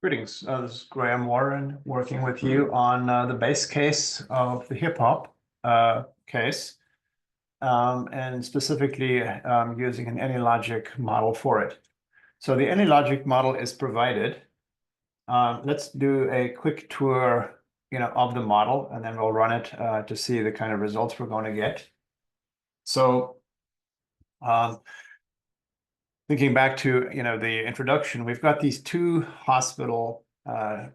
Greetings. This is Graham Warren working with you on the base case of the hip hop case, and specifically using an AnyLogic model for it. So the AnyLogic model is provided. Let's do a quick tour, of the model, and then we'll run it to see the kind of results we're going to get. So, thinking back to the introduction, we've got these two hospital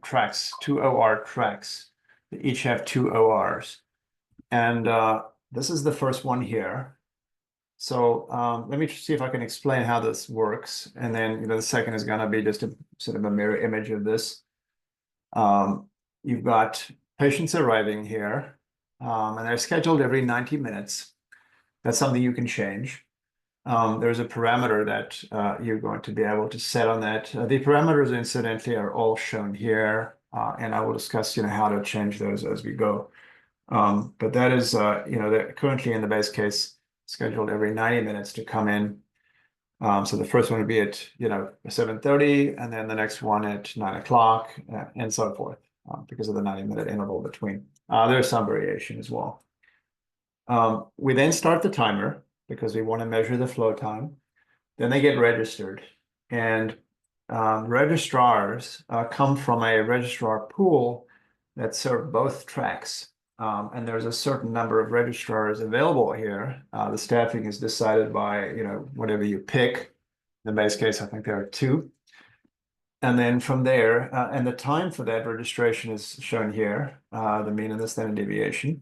tracks, two OR tracks. They each have two ORs, and this is the first one here. So let me see if I can explain how this works, and then the second is going to be just a sort of a mirror image of this. You've got patients arriving here, and they're scheduled every 90 minutes. That's something you can change. There's a parameter that you're going to be able to set on that. The parameters, incidentally, are all shown here, and I will discuss, how to change those as we go. But that is, they're currently in the base case scheduled every 90 minutes to come in. So the first one would be at, 7:30, and then the next one at 9 o'clock, and so forth, because of the 90-minute interval between. There's some variation as well. We then start the timer, because we want to measure the flow time. Then they get registered. And registrars come from a registrar pool that serve both tracks. And there's a certain number of registrars available here. The staffing is decided by, whatever you pick. In the base case, I think there are two. And then from there, and the time for that registration is shown here, the mean and the standard deviation.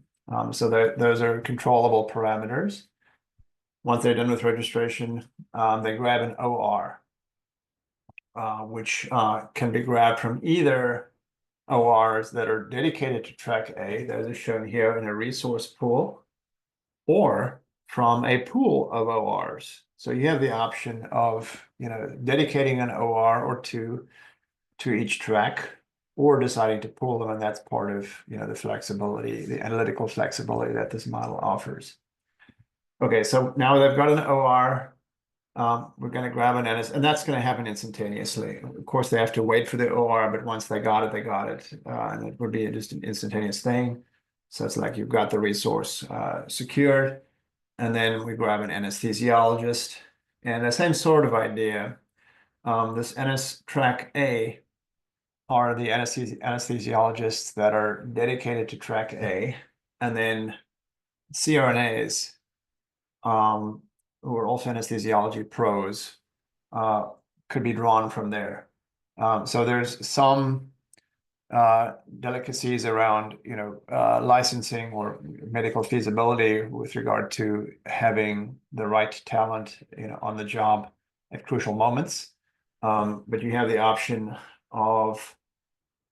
So those are controllable parameters. Once they're done with registration, they grab an OR, which can be grabbed from either ORs that are dedicated to track A, those are shown here in a resource pool, or from a pool of ORs. So you have the option of, dedicating an OR or two to each track, or deciding to pool them, and that's part of, the flexibility, the analytical flexibility that this model offers. Okay, so now they've got an OR. We're going to grab an NS, and that's going to happen instantaneously. Of course, they have to wait for the OR, but once they got it, they got it. And it would be just an instantaneous thing. So it's like you've got the resource secured, and then we grab an anesthesiologist. And the same sort of idea. This NS track A are the anesthesiologists that are dedicated to track A, and then CRNAs, who are also anesthesiology pros, could be drawn from there. So there's some delicacies around, licensing or medical feasibility with regard to having the right talent, on the job at crucial moments. But you have the option of,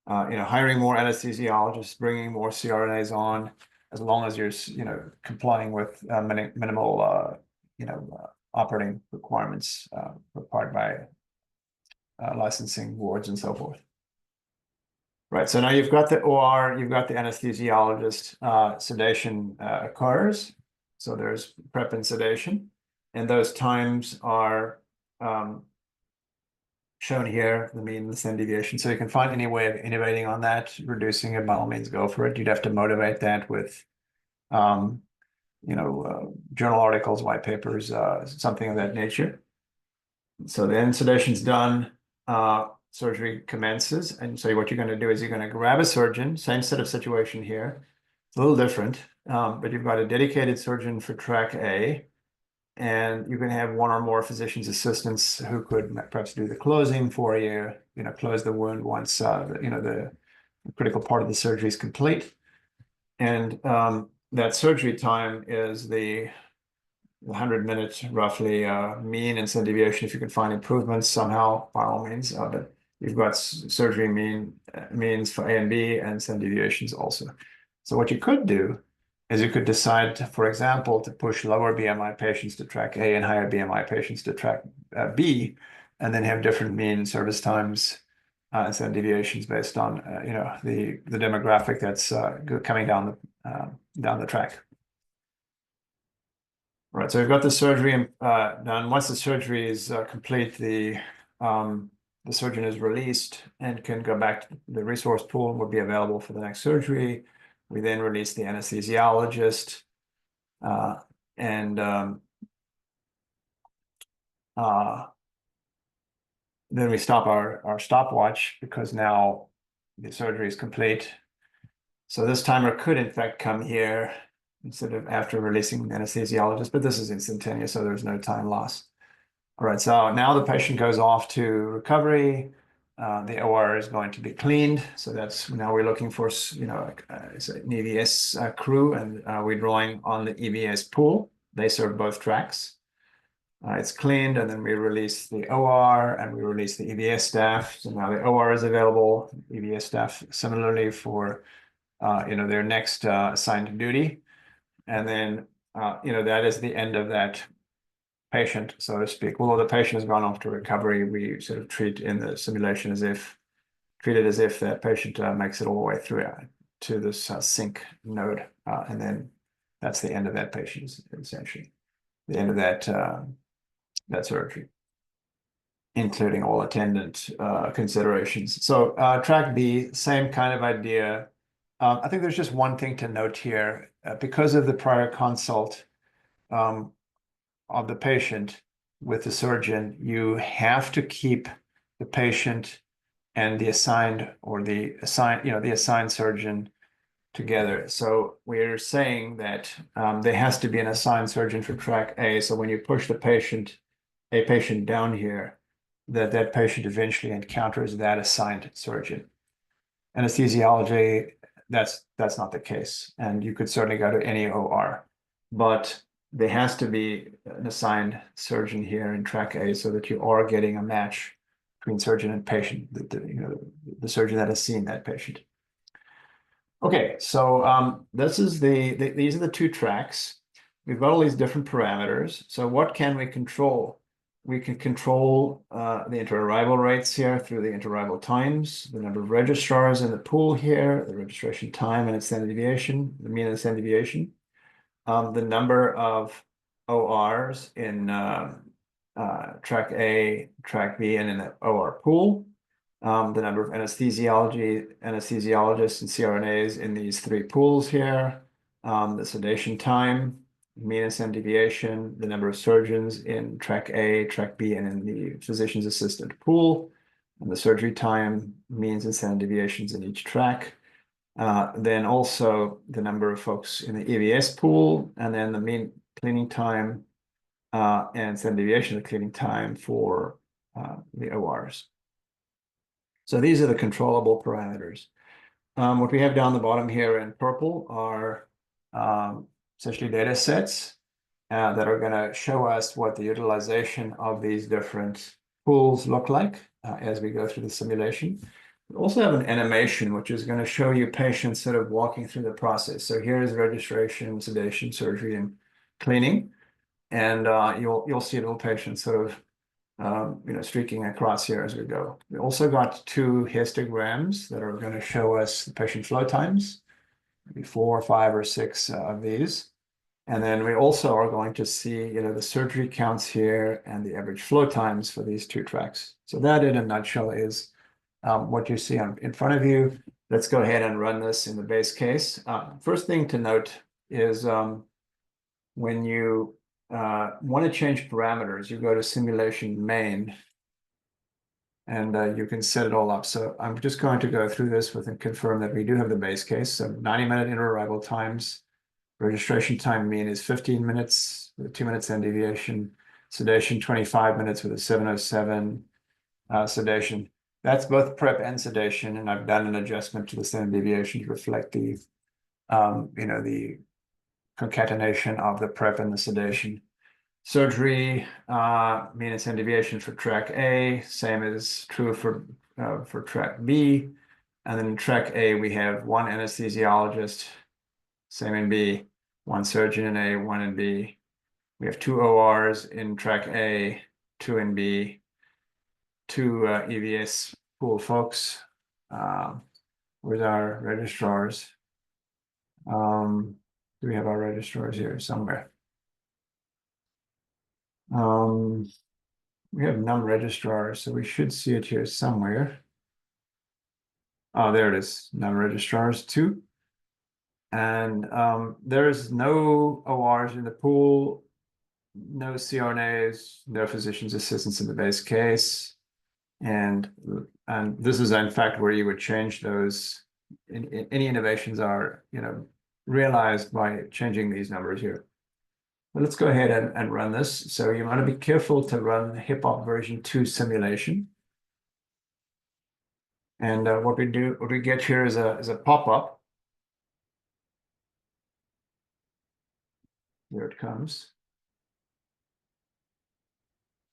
hiring more anesthesiologists, bringing more CRNAs on, as long as you're, complying with minimal, operating requirements required by licensing boards and so forth. Right, so now you've got the OR, you've got the anesthesiologist, sedation occurs. So there's prep and sedation, and those times are shown here, the mean and the standard deviation. So you can find any way of innovating on that, reducing it, by all means, go for it. You'd have to motivate that with journal articles, white papers, something of that nature. So then sedation's done, surgery commences. And so what you're going to do is you're going to grab a surgeon, same set of situation here. It's a little different, but you've got a dedicated surgeon for track A, and you can have one or more physician's assistants who could perhaps do the closing for you, close the wound once, the critical part of the surgery is complete. And that surgery time is the 100 minutes roughly mean and standard deviation. If you can find improvements somehow, by all means, but you've got surgery means for A and B and standard deviations also. So what you could do is you could decide, for example, to push lower BMI patients to track A and higher BMI patients to track B, and then have different mean service times and standard deviations based on the demographic that's coming down the track. Right, so we've got the surgery done. Once the surgery is complete, the the surgeon is released and can go back to the resource pool and will be available for the next surgery. We then release the anesthesiologist, and then we stop our stopwatch because now the surgery is complete. So this timer could in fact come here instead of after releasing the anesthesiologist, but this is instantaneous, so there's no time loss. All right, so now the patient goes off to recovery. The OR is going to be cleaned. So that's now we're looking for, it's an EVS crew, and we're drawing on the EVS pool. They serve both tracks. It's cleaned, and then we release the OR and we release the EVS staff. So now the OR is available. EVS staff similarly for their next assigned duty, and then that is the end of that patient, so to speak. Although the patient has gone off to recovery, we sort of treat in the simulation as if that patient makes it all the way through to this sync node, and then that's the end of that patient, essentially the end of that surgery, including all attendant considerations. So track B, same kind of idea. I think there's just one thing to note here. Because of the prior consult of the patient with the surgeon, you have to keep the patient and the assigned surgeon together. So we're saying that there has to be an assigned surgeon for track A. So when you push a patient down here, that patient eventually encounters that assigned surgeon. Anesthesiology, that's not the case. And you could certainly go to any OR, but there has to be an assigned surgeon here in track A so that you are getting a match between surgeon and patient, the surgeon that has seen that patient. Okay, so these are the two tracks. We've got all these different parameters. So what can we control? We can control the inter-arrival rates here through the inter-arrival times, the number of registrars in the pool here, the registration time and its standard deviation, the mean and standard deviation, the number of ORs in track A, track B, and in the OR pool, the number of anesthesiologists and CRNAs in these three pools here, the sedation time, mean and standard deviation, the number of surgeons in track A, track B, and in the physician's assistant pool, and the surgery time, means and standard deviations in each track. Then also the number of folks in the EVS pool, and then the mean cleaning time and standard deviation of cleaning time for the ORs. So these are the controllable parameters. What we have down the bottom here in purple are essentially data sets that are going to show us what the utilization of these different pools look like as we go through the simulation. We also have an animation, which is going to show you patients sort of walking through the process. So here is registration, sedation, surgery, and cleaning. And you'll see little patients sort of streaking across here as we go. We also got two histograms that are going to show us the patient flow times, maybe 4, 5, or 6 of these. And then we also are going to see, the surgery counts here and the average flow times for these two tracks. So that, in a nutshell, is what you see in front of you. Let's go ahead and run this in the base case. First thing to note is when you want to change parameters, you go to simulation main, and you can set it all up. So I'm just going to go through this and confirm that we do have the base case. So 90-minute inter-arrival times, registration time mean is 15 minutes with a 2-minute standard deviation, sedation 25 minutes with a 707 sedation. That's both prep and sedation, and I've done an adjustment to the standard deviation to reflect the the concatenation of the prep and the sedation. Surgery, mean and standard deviation for track A, same is true for track B. And then in track A, we have one anesthesiologist, same in B, one surgeon in A, one in B. We have 2 ORs in track A, 2 in B, 2 EVS pool folks. Where's our registrars? Do we have our registrars here somewhere? We have num registrars, so we should see it here somewhere. Oh, there it is, num registrars 2. And there is no ORs in the pool, no CRNAs, no physician's assistants in the base case. And this is in fact where you would change those. Any innovations are, realized by changing these numbers here. But let's go ahead and run this. So you want to be careful to run hip hop version 2 simulation. And what we get here is a pop-up. Here it comes.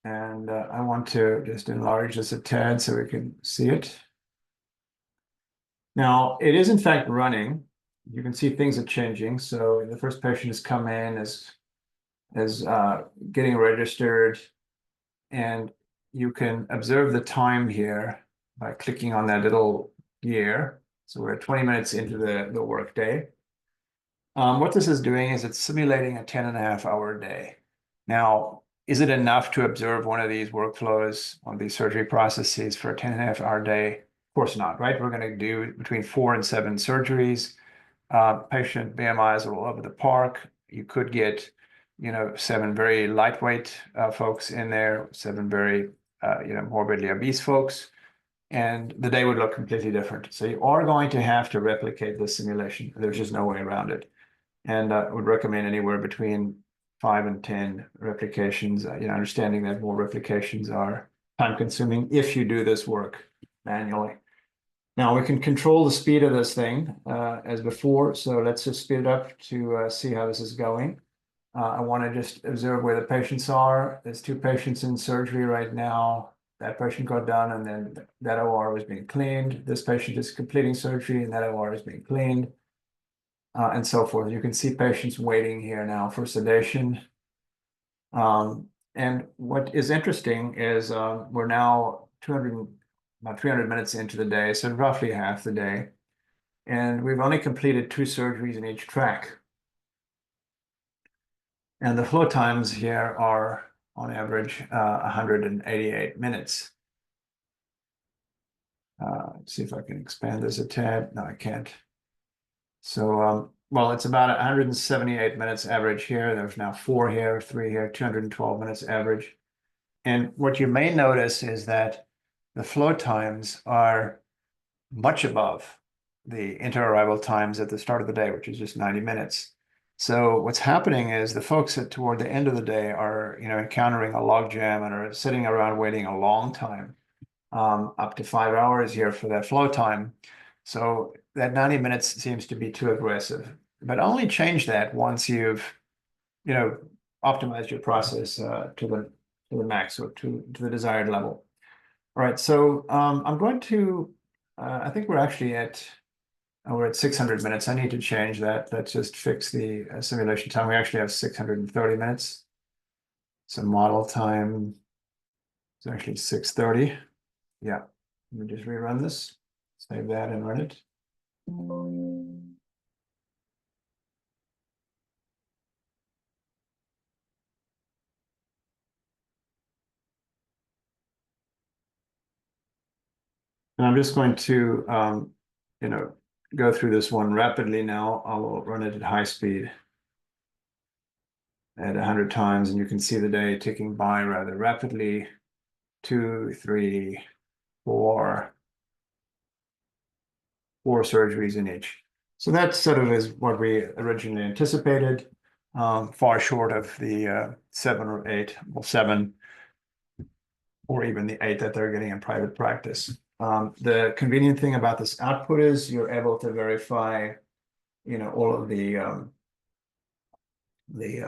And I want to just enlarge this a tad so we can see it. Now, it is in fact running. You can see things are changing. So the first patient has come in as getting registered, and you can observe the time here by clicking on that little gear. So we're 20 minutes into the workday. What this is doing is it's simulating a 10.5-hour day. Now, is it enough to observe one of these workflows, one of these surgery processes for a 10.5-hour day? Of course not, right? We're going to do between 4 and 7 surgeries. Patient BMIs are all over the park. You could get, 7 very lightweight folks in there, 7 very, morbidly obese folks, and the day would look completely different. So you are going to have to replicate this simulation. There's just no way around it. And I would recommend anywhere between 5 and 10 replications, understanding that more replications are time consuming if you do this work manually. Now we can control the speed of this thing as before. So let's just speed it up to see how this is going. I want to just observe where the patients are. There's 2 patients in surgery right now. That patient got done, and then that OR was being cleaned. This patient is completing surgery, and that OR is being cleaned, and so forth. You can see patients waiting here now for sedation. And what is interesting is we're now about 300 minutes into the day, so roughly half the day. And we've only completed 2 surgeries in each track. And the flow times here are, on average, 188 minutes. Let's see if I can expand this a tad. No, I can't. So, well, it's about 178 minutes average here. There's now 4 here, 3 here, 212 minutes average. And what you may notice is that the flow times are much above the inter-arrival times at the start of the day, which is just 90 minutes. So what's happening is the folks toward the end of the day are, encountering a logjam and are sitting around waiting a long time, up to 5 hours here for that flow time. So that 90 minutes seems to be too aggressive, but only change that once you've, optimized your process to the max or to the desired level. All right, so I'm going to, I think we're actually we're at 600 minutes. I need to change that. Let's just fix the simulation time. We actually have 630 minutes. So model time is actually 630. Yeah, let me just rerun this, save that and run it. And I'm just going to, go through this one rapidly now. I'll run it at high speed at 100 times, and you can see the day ticking by rather rapidly. 2, 3, 4 surgeries in each. So that sort of is what we originally anticipated, far short of the 7 or 8, well, 7, or even the 8 that they're getting in private practice. The convenient thing about this output is you're able to verify, all of the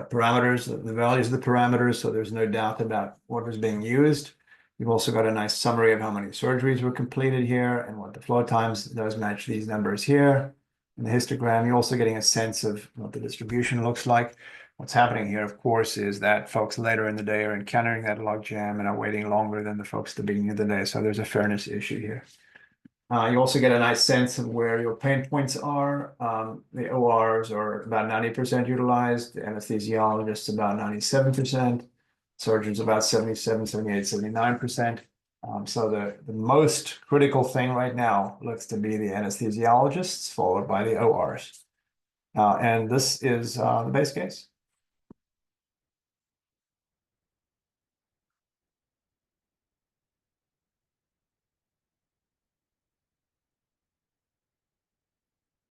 parameters, the values of the parameters, so there's no doubt about what was being used. You've also got a nice summary of how many surgeries were completed here and what the flow times, those match these numbers here. In the histogram, you're also getting a sense of what the distribution looks like. What's happening here, of course, is that folks later in the day are encountering that log jam and are waiting longer than the folks at the beginning of the day. So there's a fairness issue here. You also get a nice sense of where your pain points are. The ORs are about 90% utilized, the anesthesiologists about 97%. Surgeons about 77, 78, 79%. So the most critical thing right now looks to be the anesthesiologists, followed by the ORs. And this is the base case.